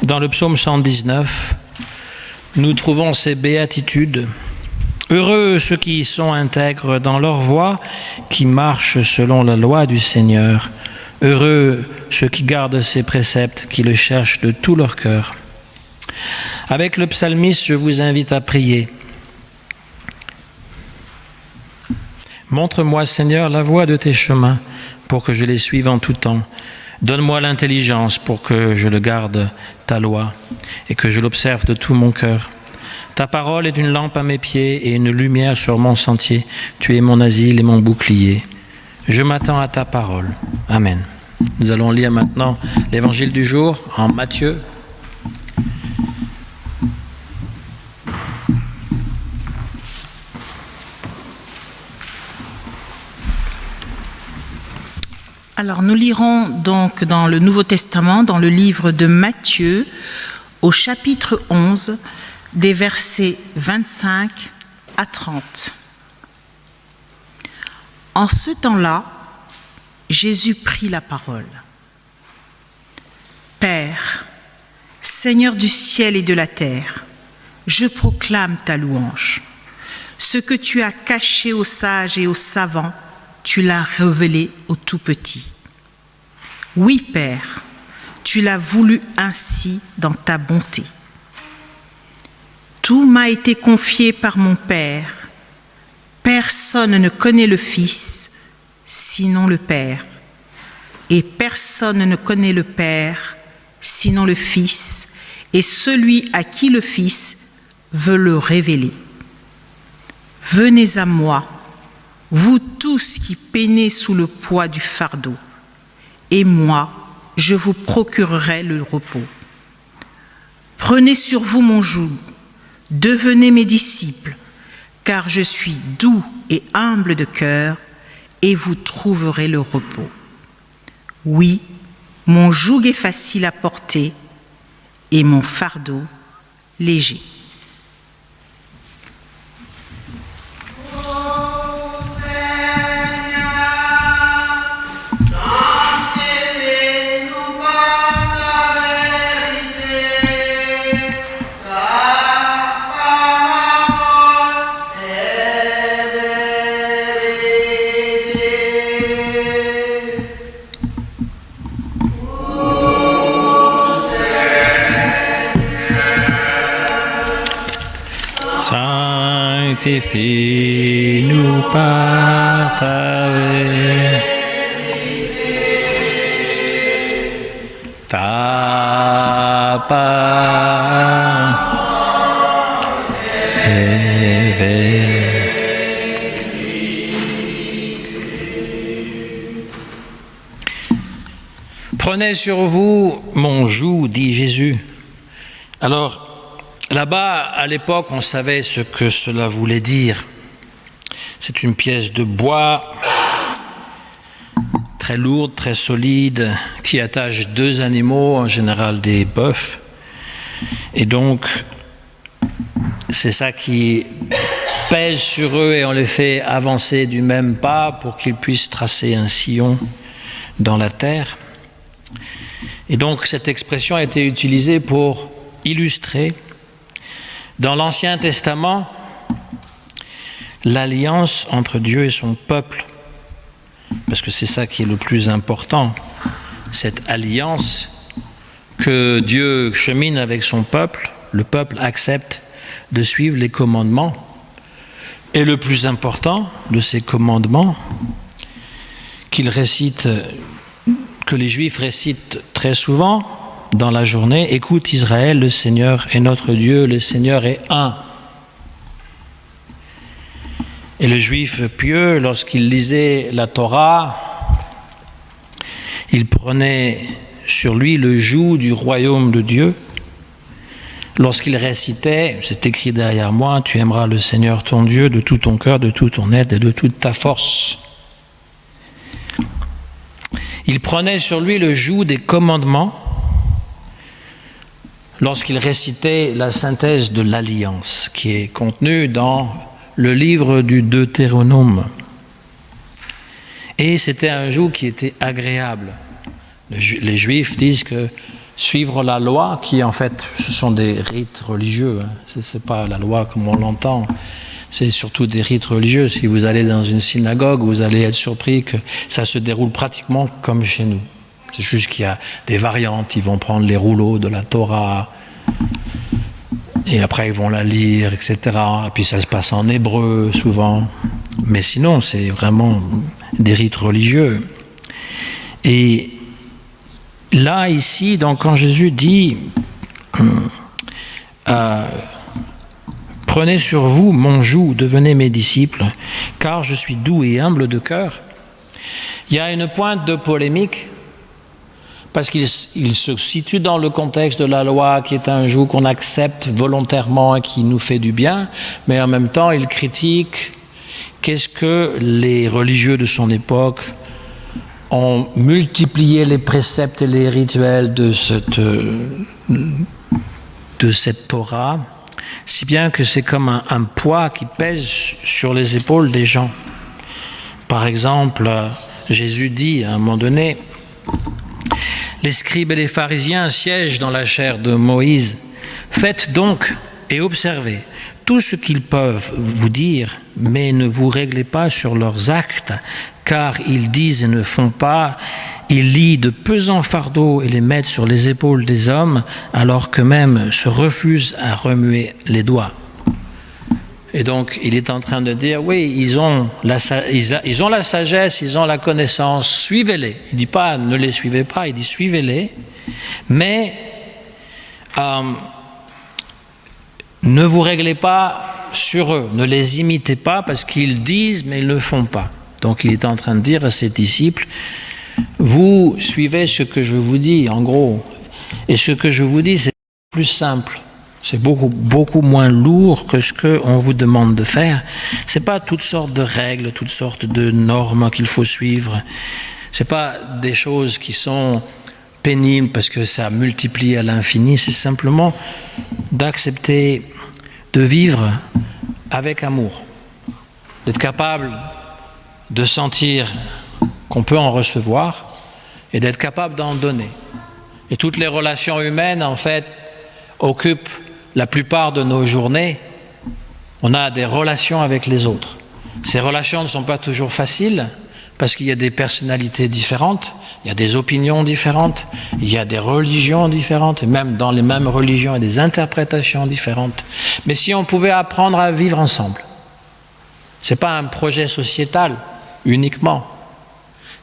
dans le psaume 119, nous trouvons ces béatitudes. Heureux ceux qui sont intègres dans leur voie, qui marchent selon la loi du Seigneur. Heureux ceux qui gardent ses préceptes, qui le cherchent de tout leur cœur. Avec le psalmiste, je vous invite à prier. Montre-moi, Seigneur, la voie de tes chemins, pour que je les suive en tout temps. Donne-moi l'intelligence pour que je le garde, ta loi, et que je l'observe de tout mon cœur. Ta parole est une lampe à mes pieds et une lumière sur mon sentier. Tu es mon asile et mon bouclier. Je m'attends à ta parole. Amen. Nous allons lire maintenant l'évangile du jour en Matthieu. Alors nous lirons donc dans le Nouveau Testament, dans le livre de Matthieu, au chapitre 11, des versets 25 à 30. En ce temps-là, Jésus prit la parole. Père, Seigneur du ciel et de la terre, je proclame ta louange. Ce que tu as caché aux sages et aux savants, tu l'as révélé aux tout-petits. Oui, Père, tu l'as voulu ainsi dans ta bonté. Tout m'a été confié par mon Père. Personne ne connaît le Fils, sinon le Père. Et personne ne connaît le Père, sinon le Fils, et celui à qui le Fils veut le révéler. Venez à moi, vous tous qui peinez sous le poids du fardeau, et moi, je vous procurerai le repos. Prenez sur vous mon joug, devenez mes disciples, car je suis doux et humble de cœur, et vous trouverez le repos. Oui, mon joug est facile à porter, et mon fardeau léger. Sanctifie-nous par ta vérité. Ta parole est vérité. Prenez sur vous mon joug, dit Jésus. Alors, là-bas, à l'époque, on savait ce que cela voulait dire. C'est une pièce de bois très lourde, très solide, qui attache deux animaux, en général des bœufs. Et donc, c'est ça qui pèse sur eux et on les fait avancer du même pas pour qu'ils puissent tracer un sillon dans la terre. Et donc, cette expression a été utilisée pour illustrer dans l'Ancien Testament l'alliance entre Dieu et son peuple, parce que c'est ça qui est le plus important, cette alliance que Dieu chemine avec son peuple. Le peuple accepte de suivre les commandements, et le plus important de ces commandements que les Juifs récitent très souvent dans la journée: écoute Israël, le Seigneur est notre Dieu, le Seigneur est un. Et le Juif pieux, lorsqu'il lisait la Torah, il prenait sur lui le joug du royaume de Dieu. Lorsqu'il récitait, c'est écrit derrière moi, tu aimeras le Seigneur ton Dieu de tout ton cœur, de toute ton être et de toute ta force. Il prenait sur lui le joug des commandements lorsqu'il récitait la synthèse de l'Alliance, qui est contenue dans le livre du Deutéronome. Et c'était un joug qui était agréable. Les Juifs disent que suivre la loi, qui en fait, ce sont des rites religieux. C'est pas la loi comme on l'entend. C'est surtout des rites religieux. Si vous allez dans une synagogue, vous allez être surpris que ça se déroule pratiquement comme chez nous. C'est juste qu'il y a des variantes. Ils vont prendre les rouleaux de la Torah et après ils vont la lire, etc. Et puis ça se passe en hébreu souvent. Mais sinon, c'est vraiment des rites religieux. Et là, ici, donc, quand Jésus dit prenez sur vous mon joug, devenez mes disciples, car je suis doux et humble de cœur. Il y a une pointe de polémique, parce qu'il se situe dans le contexte de la loi, qui est un joug qu'on accepte volontairement et qui nous fait du bien, mais en même temps, il critique qu'est-ce que les religieux de son époque ont multiplié les préceptes et les rituels de cette Torah, si bien que c'est comme un poids qui pèse sur les épaules des gens. Par exemple, Jésus dit à un moment donné, « Les scribes et les pharisiens siègent dans la chaire de Moïse. Faites donc et observez tout ce qu'ils peuvent vous dire, mais ne vous réglez pas sur leurs actes, car ils disent et ne font pas. Ils lient de pesants fardeaux et les mettent sur les épaules des hommes, alors qu'eux-mêmes se refusent à remuer les doigts. » Et donc, il est en train de dire, oui, ils ont la sagesse, ils ont la connaissance, suivez-les. Il ne dit pas, ne les suivez pas, il dit, suivez-les, mais ne vous réglez pas sur eux, ne les imitez pas, parce qu'ils disent, mais ils ne le font pas. Donc, il est en train de dire à ses disciples, vous suivez ce que je vous dis, en gros. Et ce que je vous dis, c'est plus simple. C'est beaucoup moins lourd que ce qu'on vous demande de faire. Ce n'est pas toutes sortes de règles, toutes sortes de normes qu'il faut suivre. Ce n'est pas des choses qui sont pénibles parce que ça multiplie à l'infini. C'est simplement d'accepter de vivre avec amour, d'être capable de sentir qu'on peut en recevoir et d'être capable d'en donner. Et toutes les relations humaines, en fait, occupent la plupart de nos journées. On a des relations avec les autres. Ces relations ne sont pas toujours faciles parce qu'il y a des personnalités différentes, il y a des opinions différentes, il y a des religions différentes, et même dans les mêmes religions, il y a des interprétations différentes. Mais si on pouvait apprendre à vivre ensemble, ce n'est pas un projet sociétal uniquement,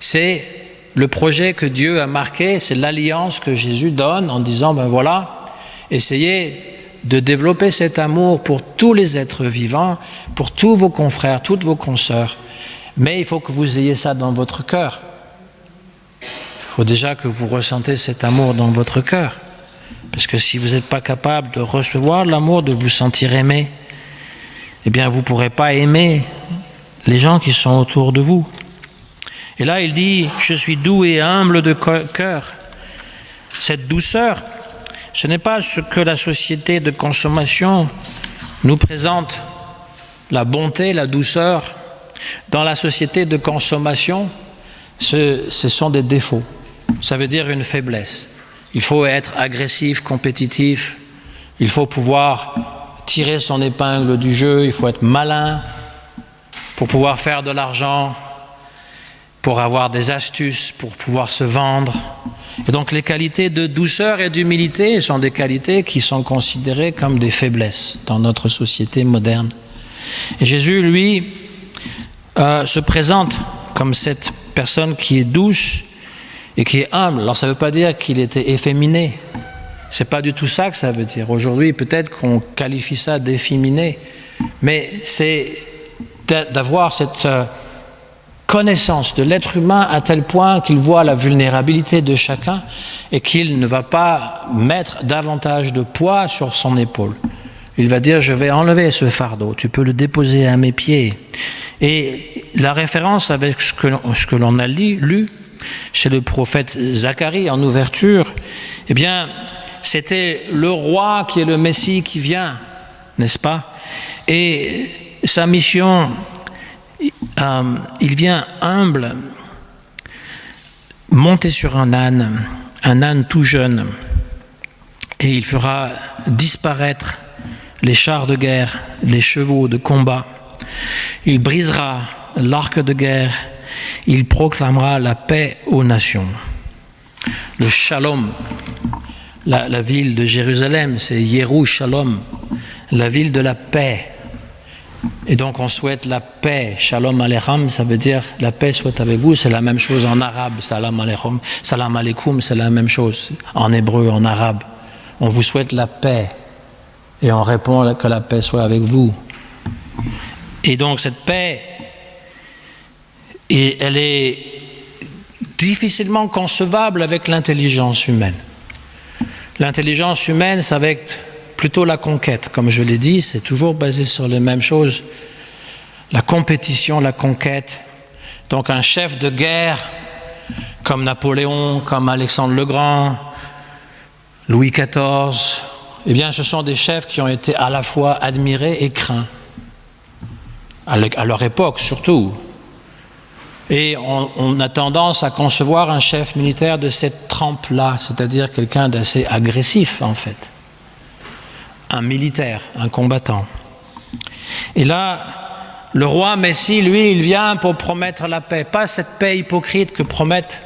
c'est le projet que Dieu a marqué, c'est l'alliance que Jésus donne en disant, ben voilà, essayez de développer cet amour pour tous les êtres vivants, pour tous vos confrères, toutes vos consoeurs. Mais il faut que vous ayez ça dans votre cœur. Il faut déjà que vous ressentez cet amour dans votre cœur. Parce que si vous n'êtes pas capable de recevoir l'amour, de vous sentir aimé, eh bien vous ne pourrez pas aimer les gens qui sont autour de vous. Et là, il dit, je suis doux et humble de cœur. Cette douceur, ce n'est pas ce que la société de consommation nous présente, la bonté, la douceur. Dans la société de consommation, ce sont des défauts. Ça veut dire une faiblesse. Il faut être agressif, compétitif. Il faut pouvoir tirer son épingle du jeu. Il faut être malin pour pouvoir faire de l'argent, pour avoir des astuces, pour pouvoir se vendre. Et donc les qualités de douceur et d'humilité sont des qualités qui sont considérées comme des faiblesses dans notre société moderne. Et Jésus, lui, se présente comme cette personne qui est douce et qui est humble. Alors ça ne veut pas dire qu'il était efféminé. Ce n'est pas du tout ça que ça veut dire. Aujourd'hui, peut-être qu'on qualifie ça d'efféminé, mais c'est d'avoir cette connaissance de l'être humain à tel point qu'il voit la vulnérabilité de chacun et qu'il ne va pas mettre davantage de poids sur son épaule. Il va dire, je vais enlever ce fardeau, tu peux le déposer à mes pieds. Et la référence avec ce que l'on a lu chez le prophète Zacharie en ouverture, eh bien, c'était le roi qui est le Messie qui vient, n'est-ce pas? Et sa mission, il vient humble, monté sur un âne tout jeune. et il fera disparaître les chars de guerre, les chevaux de combat. Il brisera l'arc de guerre, il proclamera la paix aux nations. Le Shalom, la ville de Jérusalem, c'est Yerushalom, la ville de la paix. Et donc on souhaite la paix, Shalom Aleichem, ça veut dire la paix soit avec vous, c'est la même chose en arabe, Salam Aleichem, Salam Aleikum, c'est la même chose en hébreu, en arabe. On vous souhaite la paix et on répond que la paix soit avec vous. Et donc cette paix, elle est difficilement concevable avec l'intelligence humaine. L'intelligence humaine, ça va être plutôt la conquête. Comme je l'ai dit, c'est toujours basé sur les mêmes choses. La compétition, la conquête. Donc un chef de guerre comme Napoléon, comme Alexandre le Grand, Louis XIV, eh bien ce sont des chefs qui ont été à la fois admirés et craints. À leur époque surtout. Et on a tendance à concevoir un chef militaire de cette trempe-là, c'est-à-dire quelqu'un d'assez agressif en fait. Un militaire, un combattant. Et là, le roi Messie, lui, il vient pour promettre la paix. Pas cette paix hypocrite que promettent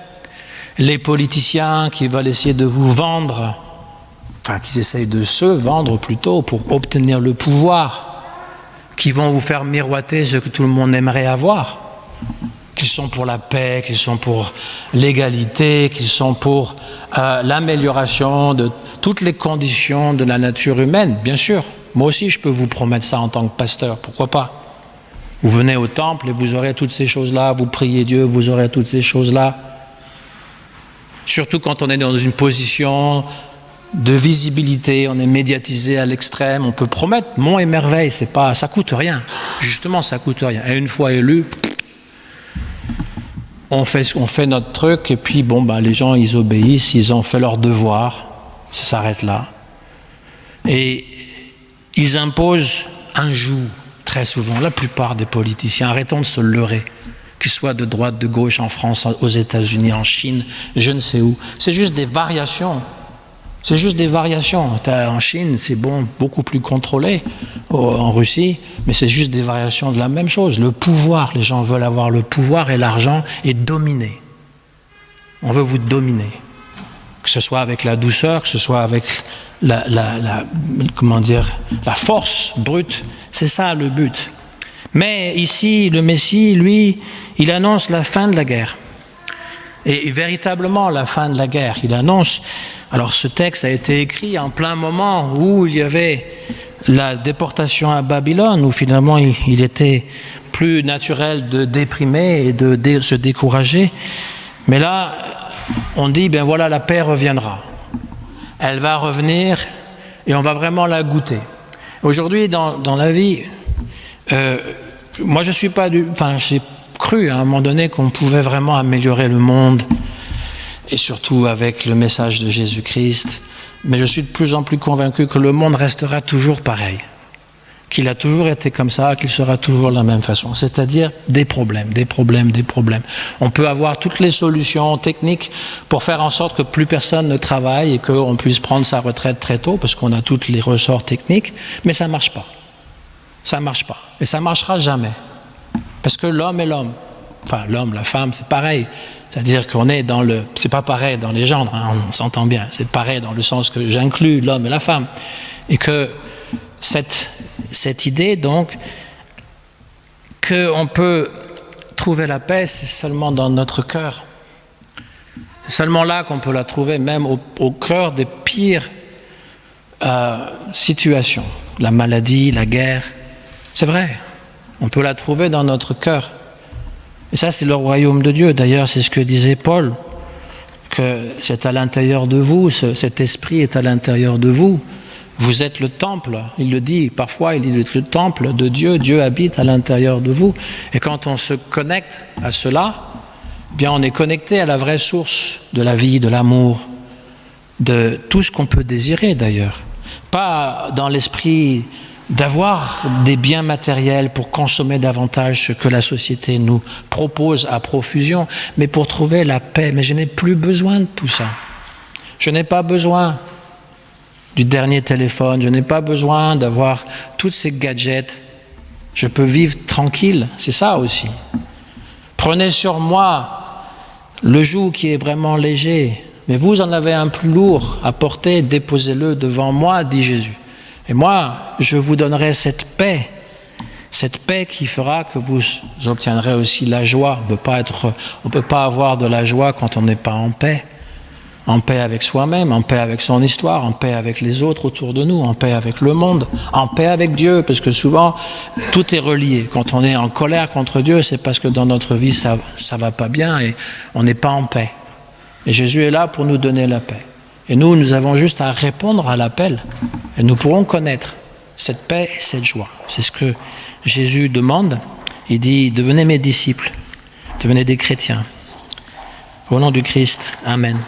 les politiciens qui veulent essayer de vous vendre, enfin, qui essayent de se vendre plutôt pour obtenir le pouvoir, qui vont vous faire miroiter ce que tout le monde aimerait avoir, qu'ils sont pour la paix, qu'ils sont pour l'égalité, qu'ils sont pour l'amélioration de toutes les conditions de la nature humaine. Bien sûr, moi aussi je peux vous promettre ça en tant que pasteur, pourquoi pas? Vous venez au temple et vous aurez toutes ces choses-là, vous priez Dieu, vous aurez toutes ces choses-là. Surtout quand on est dans une position de visibilité, on est médiatisé à l'extrême, on peut promettre monts et merveilles, ça coûte rien. Justement, ça coûte rien. Et une fois élu, on fait notre truc et puis les gens ils obéissent, ils ont fait leur devoir, ça s'arrête là. Et ils imposent un joug très souvent, la plupart des politiciens, arrêtons de se leurrer, qu'ils soient de droite, de gauche, en France, aux États-Unis, en Chine, je ne sais où. C'est juste des variations. C'est juste des variations. En Chine, c'est beaucoup plus contrôlé, en Russie, mais c'est juste des variations de la même chose. Le pouvoir, les gens veulent avoir le pouvoir et l'argent et dominer. On veut vous dominer. Que ce soit avec la douceur, que ce soit avec la force brute, c'est ça le but. Mais ici, le Messie, lui, il annonce la fin de la guerre. Et véritablement la fin de la guerre. Il annonce, alors ce texte a été écrit en plein moment où il y avait la déportation à Babylone, où finalement il était plus naturel de déprimer et de se décourager. Mais là, on dit, voilà, la paix reviendra. Elle va revenir et on va vraiment la goûter. Aujourd'hui, dans la vie, moi je suis pas j'ai cru à un moment donné qu'on pouvait vraiment améliorer le monde, et surtout avec le message de Jésus-Christ, mais je suis de plus en plus convaincu que le monde restera toujours pareil, qu'il a toujours été comme ça, qu'il sera toujours de la même façon, c'est-à-dire des problèmes. On peut avoir toutes les solutions techniques pour faire en sorte que plus personne ne travaille et qu'on puisse prendre sa retraite très tôt, parce qu'on a tous les ressorts techniques, mais ça ne marche pas. Ça ne marche pas, et ça ne marchera jamais. Parce que l'homme est l'homme. Enfin, l'homme, la femme, c'est pareil. C'est-à-dire qu'on est dans le... C'est pas pareil dans les genres, hein, on s'entend bien. C'est pareil dans le sens que j'inclus l'homme et la femme. Et que cette idée, donc, qu'on peut trouver la paix, c'est seulement dans notre cœur. C'est seulement là qu'on peut la trouver, même au cœur des pires situations. La maladie, la guerre. C'est vrai. On peut la trouver dans notre cœur. Et ça, c'est le royaume de Dieu. D'ailleurs, c'est ce que disait Paul, que c'est à l'intérieur de vous, cet esprit est à l'intérieur de vous. Vous êtes le temple. Il le dit, parfois, il dit, vous êtes le temple de Dieu. Dieu habite à l'intérieur de vous. Et quand on se connecte à cela, bien, on est connecté à la vraie source de la vie, de l'amour, de tout ce qu'on peut désirer, d'ailleurs. Pas dans l'esprit d'avoir des biens matériels pour consommer davantage ce que la société nous propose à profusion, mais pour trouver la paix. Mais je n'ai plus besoin de tout ça. Je n'ai pas besoin du dernier téléphone, je n'ai pas besoin d'avoir toutes ces gadgets. Je peux vivre tranquille, c'est ça aussi. Prenez sur moi le joug qui est vraiment léger, mais vous en avez un plus lourd à porter, déposez-le devant moi, dit Jésus. Et moi, je vous donnerai cette paix qui fera que vous obtiendrez aussi la joie. On ne peut pas avoir de la joie quand on n'est pas en paix avec soi-même, en paix avec son histoire, en paix avec les autres autour de nous, en paix avec le monde, en paix avec Dieu, parce que souvent, tout est relié. Quand on est en colère contre Dieu, c'est parce que dans notre vie, ça va pas bien et on n'est pas en paix. Et Jésus est là pour nous donner la paix. Et nous avons juste à répondre à l'appel et nous pourrons connaître cette paix et cette joie. C'est ce que Jésus demande. Il dit, devenez mes disciples, devenez des chrétiens. Au nom du Christ, Amen.